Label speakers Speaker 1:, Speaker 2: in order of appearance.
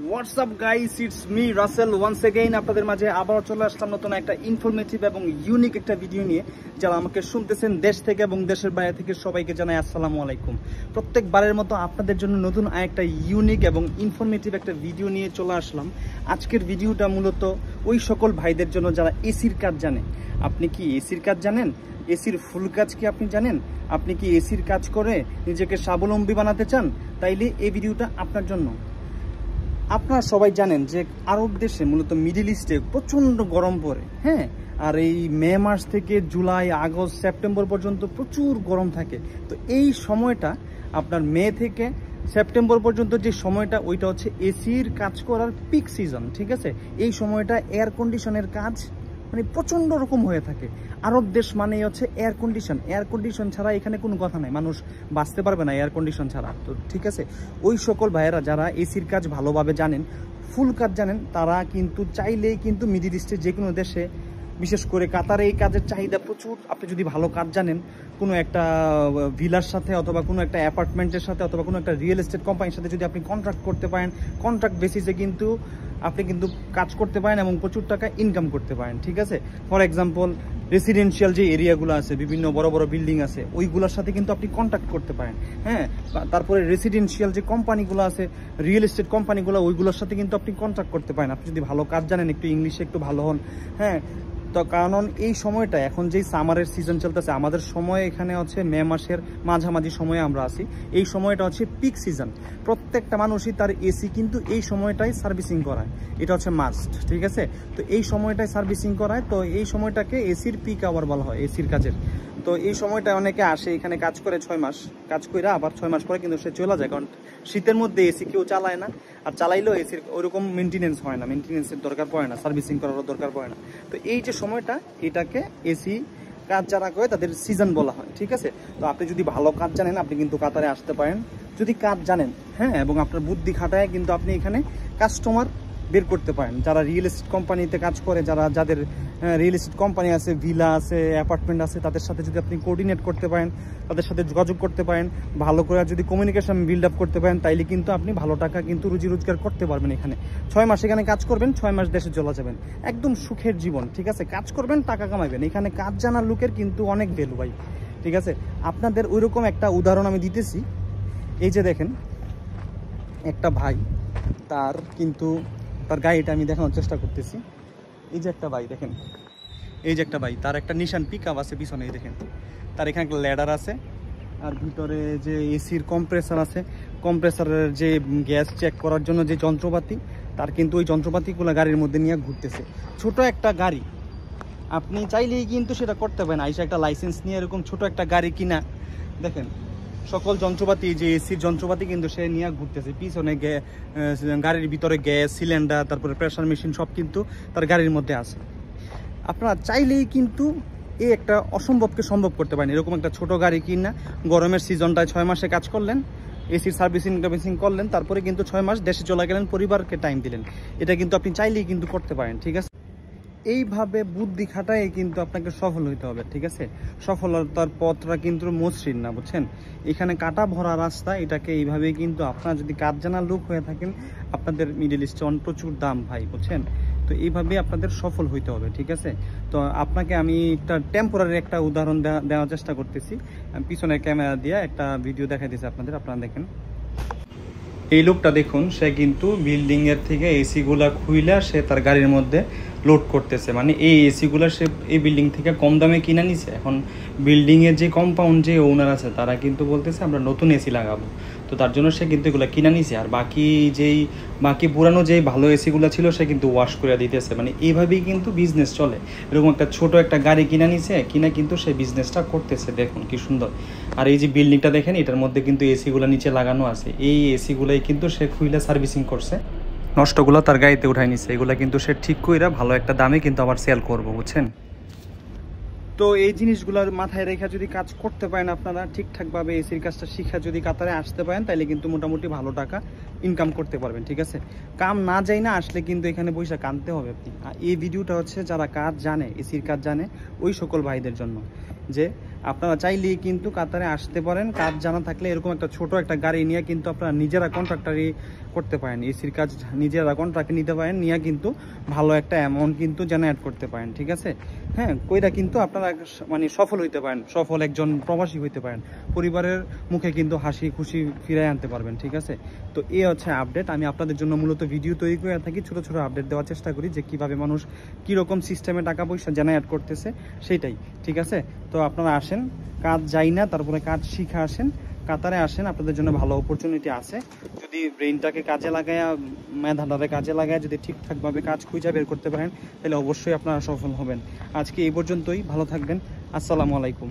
Speaker 1: WhatsApp guys, it's me Rasel once again. আপনাদের মাঝে আবার চলে আসলাম নতুন একটা ইনফরমেটিভ এবং ইউনিক একটা ভিডিও নিয়ে। যারা আমাকে শুনতেছেন দেশ থেকে এবং দেশের বাইরে থেকে সবাইকে জানাই আসসালামু আলাইকুম। প্রত্যেকবারের মতো আপনাদের জন্য নতুন একটা ইউনিক এবং ইনফরমেটিভ একটা ভিডিও নিয়ে চলে আসলাম। আজকের ভিডিওটা মূলত ওই সকল ভাইদের জন্য যারা এসির কাজ জানে। আপনি কি এসির কাজ জানেন? এসির ফুল কাজ কি আপনি জানেন? আপনি কি এসির কাজ করে নিজেকে স্বাবলম্বী বানাতে চান? তাইলে এই ভিডিওটা আপনার জন্য। আপনারা সবাই জানেন যে আরব দেশে মূলত মিডল ইস্টে প্রচণ্ড গরম পড়ে, হ্যাঁ। আর এই মে মাস থেকে জুলাই, আগস্ট, সেপ্টেম্বর পর্যন্ত প্রচুর গরম থাকে। তো এই সময়টা আপনার মে থেকে সেপ্টেম্বর পর্যন্ত যে সময়টা, ওইটা হচ্ছে এসির কাজ করার পিক সিজন, ঠিক আছে। এই সময়টা এয়ার কন্ডিশনের কাজ মানে প্রচণ্ড রকম হয়ে থাকে। আরব দেশ মানেই হচ্ছে এয়ার কন্ডিশন ছাড়া এখানে কোনো কথা নাই, মানুষ বাঁচতে পারবে না এয়ার কন্ডিশন ছাড়া। তো ঠিক আছে, ওই সকল ভাইয়েরা যারা এসির কাজ ভালোভাবে জানেন, ফুল কাজ জানেন, তারা কিন্তু চাইলেই কিন্তু মিডল ইস্টের যে কোনো দেশে, বিশেষ করে কাতারে এই কাজের চাহিদা প্রচুর। আপনি যদি ভালো কাজ জানেন, কোনো একটা ভিলার সাথে অথবা কোনো একটা অ্যাপার্টমেন্টের সাথে অথবা কোনো একটা রিয়েল এস্টেট কোম্পানির সাথে যদি আপনি কন্ট্রাক্ট করতে পারেন, কন্ট্রাক্ট বেসিসে কিন্তু আপনি কিন্তু কাজ করতে পারেন এবং প্রচুর টাকা ইনকাম করতে পারেন, ঠিক আছে। ফর এক্সাম্পল, রেসিডেন্সিয়াল যে এরিয়াগুলো আছে, বিভিন্ন বড় বড় বিল্ডিং আছে, ওইগুলোর সাথে কিন্তু আপনি কন্ট্যাক্ট করতে পারেন, হ্যাঁ। তারপরে রেসিডেন্সিয়াল যে কোম্পানিগুলো আছে, রিয়েল এস্টেট কোম্পানিগুলো, ওইগুলোর সাথে কিন্তু আপনি কন্ট্যাক্ট করতে পারেন, আপনি যদি ভালো কাজ জানেন, একটু ইংলিশে একটু ভালো হন, হ্যাঁ। তো কারণ এই সময়টা এখন যেই সামারের সিজন চলতেছে, আমাদের সময় এখানে হচ্ছে মে মাসের মাঝামাঝি সময়ে আমরা আছি। এই সময়টা হচ্ছে পিক সিজন। প্রত্যেকটা মানুষই তার এসি কিন্তু এই সময়টাই সার্ভিসিং করায়, এটা হচ্ছে মাস্ট, ঠিক আছে। তো এই সময়টাই সার্ভিসিং করায়, তো এই সময়টাকে এসির পিক আওয়ার বলা হয়, এসির কাজের। তো এই সময়টা অনেকে আসে এখানে কাজ করে 6 মাস, কাজ করে আবার 6 মাস পরে কিন্তু সে চলে যায়, কারণ শীতের মধ্যে এসি কেউ চালায় না, আর চালাইলেও এসির ওইরকম মেনটেনেন্স হয় না, মেনটেনেন্সের দরকার পড়ে না, সার্ভিসিং করারও দরকার পড়ে না। তো এই যে সময়টা, এটাকে এসি কাজ যারা করে তাদের সিজন বলা হয়, ঠিক আছে। তো আপনি যদি ভালো কাজ জানেন, আপনি কিন্তু কাতারে আসতে পারেন যদি কাজ জানেন, হ্যাঁ, এবং আপনার বুদ্ধি খাটায় কিন্তু আপনি এখানে কাস্টমার বের করতে পারেন। যারা রিয়েল এস্টেট কোম্পানিতে কাজ করে, যাদের রিয়েল এস্টেট কোম্পানি আছে, ভিলা আছে, অ্যাপার্টমেন্ট আছে, তাদের সাথে যদি আপনি কোঅর্ডিনেট করতে পারেন, তাদের সাথে যোগাযোগ করতে পারেন, ভালো করে যদি কমিউনিকেশন বিল্ড আপ করতে পারেন, তাইলে কিন্তু আপনি ভালো টাকা কিন্তু রুজি রোজগার করতে পারবেন। এখানে 6 মাস এখানে কাজ করবেন, 6 মাস দেশে চলে যাবেন, একদম সুখের জীবন, ঠিক আছে। কাজ করবেন, টাকা কামাবেন। এখানে কাজ জানার লোকের কিন্তু অনেক ভ্যালু ভাই, ঠিক আছে। আপনাদের ওইরকম একটা উদাহরণ আমি দিতেছি। এই যে দেখেন, একটা ভাই, তার কিন্তু তার গাড়িটা আমি দেখানোর চেষ্টা করতেছি। এই যে একটা ভাই দেখেন, এই যে একটা ভাই, তার একটা নিশান পিক আপ আছে পিছনে, এই দেখেন, তার এখানে একটা ল্যাডার আছে, আর ভিতরে যে এসির কম্প্রেসার আছে, কম্প্রেসারের যে গ্যাস চেক করার জন্য যে যন্ত্রপাতি, তার কিন্তু ওই যন্ত্রপাতিগুলো গাড়ির মধ্যে নিয়ে ঘুরতেছে। ছোট একটা গাড়ি, আপনি চাইলেই কিন্তু সেটা করতে পারেন। আইসা একটা লাইসেন্স নিয়ে এরকম ছোট একটা গাড়ি কিনা, দেখেন সকল যন্ত্রপাতি, যে এসির যন্ত্রপাতি কিন্তু সে নিয়ে ঘুরতেছে। পিছনে গাড়ির ভিতরে গ্যাস সিলিন্ডার, তারপরে প্রেসার মেশিন সব কিন্তু তার গাড়ির মধ্যে আছে। আপনারা চাইলেই কিন্তু এই একটা অসম্ভবকে সম্ভব করতে পারেন। এরকম একটা ছোট গাড়ি কিনা গরমের সিজনটায় 6 মাসে কাজ করলেন, এসির সার্ভিসিং করলেন, তারপরে কিন্তু 6 মাস দেশে চলে গেলেন, পরিবারকে টাইম দিলেন। এটা কিন্তু আপনি চাইলেই কিন্তু করতে পারেন, ঠিক আছে। এইভাবে বুদ্ধি খাটায় কিন্তু আপনাকে সফল হইতে হবে, ঠিক আছে। সফলতার পথটা কিন্তু মসৃণ না, বুঝছেন। এখানে কাটা ভরা রাস্তা, এটাকে এইভাবে কিন্তু আপনারা যদি কাজ জানার লোক হয়ে থাকেন, আপনাদের মিডল ইস্টে প্রচুর দাম ভাই, বুঝছেন। তো এইভাবে আপনাদের সফল হইতে হবে, ঠিক আছে। তো আপনাকে আমি একটা টেম্পোরারি একটা উদাহরণ দেওয়ার চেষ্টা করতেছি। পিছনের ক্যামেরা দিয়ে একটা ভিডিও দেখাইতেছি আপনারা দেখেন। এই লোকটা দেখুন, সে কিন্তু বিল্ডিংয়ের থেকে এসিগুলা খুইলা সে তার গাড়ির মধ্যে লোড করতেছে। মানে এই এসিগুলা সে এই বিল্ডিং থেকে কম দামে কিনে নিছে। এখন বিল্ডিংয়ের যে কম্পাউন্ড যে ওনার আছে, তারা কিন্তু বলতেছে আমরা নতুন এসি লাগাবো, তো তার জন্য সে কিন্তু এগুলো কিনে নিছে। আর বাকি পুরানো যেই ভালো এসিগুলো ছিল, সে কিন্তু ওয়াশ করে দিতেছে। মানে এইভাবেই কিন্তু বিজনেস চলে। এরকম একটা ছোট একটা গাড়ি কিনে নিছে, কিনা কিন্তু সে বিজনেসটা করতেছে। দেখুন কি সুন্দর। আর এই যে বিল্ডিংটা দেখেন, এটার মধ্যে কিন্তু এসিগুলো নিচে লাগানো আছে। এই এসিগুলাই কিন্তু সে খুইলা সার্ভিসিং করছে, নষ্টগুলো তার গাড়িতে উঠাই নিছে। এগুলো কিন্তু সে ঠিক কইরা ভালো একটা দামে কিন্তু আবার সেল করবো, বুঝছেন। তো এই জিনিসগুলোর মাথায় রেখে যদি কাজ করতে পারেন, আপনারা ঠিকঠাকভাবে এসির কাজটা শিখা যদি কাতারে আসতে পারেন, তাহলে কিন্তু মোটামুটি ভালো টাকা ইনকাম করতে পারবেন, ঠিক আছে। কাম না যাই না আসলে কিন্তু এখানে বসে কাঁদতে হবে আপনি। আর এই ভিডিওটা হচ্ছে যারা কাজ জানে, এসির কাজ জানে, ওই সকল ভাইদের জন্য, যে আপনারা চাইলেই কিন্তু কাতারে আসতে পারেন। কাজ জানা থাকলে এরকম একটা ছোট একটা গাড়ি নিয়ে কিন্তু আপনারা নিজেরা কন্ট্রাক্টারই করতে পারেন, এসির কাজ নিজেরা কন্ট্রাক্টে নিতে পারেন, নিয়ে কিন্তু ভালো একটা অ্যামাউন্ট কিন্তু জেনারেট করতে পারেন, ঠিক আছে। হ্যাঁ, কইরা কিন্তু আপনারা মানে সফল হইতে পারেন, সফল একজন প্রবাসী হইতে পারেন, পরিবারের মুখে কিন্তু হাসি খুশি ফিরাই আনতে পারবেন, ঠিক আছে। তো এই হচ্ছে আপডেট। আমি আপনাদের জন্য মূলত ভিডিও তৈরি করে থাকি, ছোট ছোট আপডেট দেওয়ার চেষ্টা করি যে কিভাবে মানুষ কীরকম সিস্টেমে টাকা পয়সা জেনারেট করতেছে সেটাই, ঠিক আছে। তো আপনারা আসেন, কাজ যাই না, তারপরে কাজ শিখে আসেন, কাতারে আসেন, আপনাদের জন্য ভালো অপরচুনিটি আছে। যদি ব্রেইনটাকে কাজে লাগায়, মেধাটাকে কাজে লাগায় যদি ঠিকঠাকভাবে কাজ খুঁজে বের করতে পারেন, তাহলে অবশ্যই আপনারা সফল হবেন। আজকে এই পর্যন্তই, ভালো থাকবেন, আসসালামু আলাইকুম।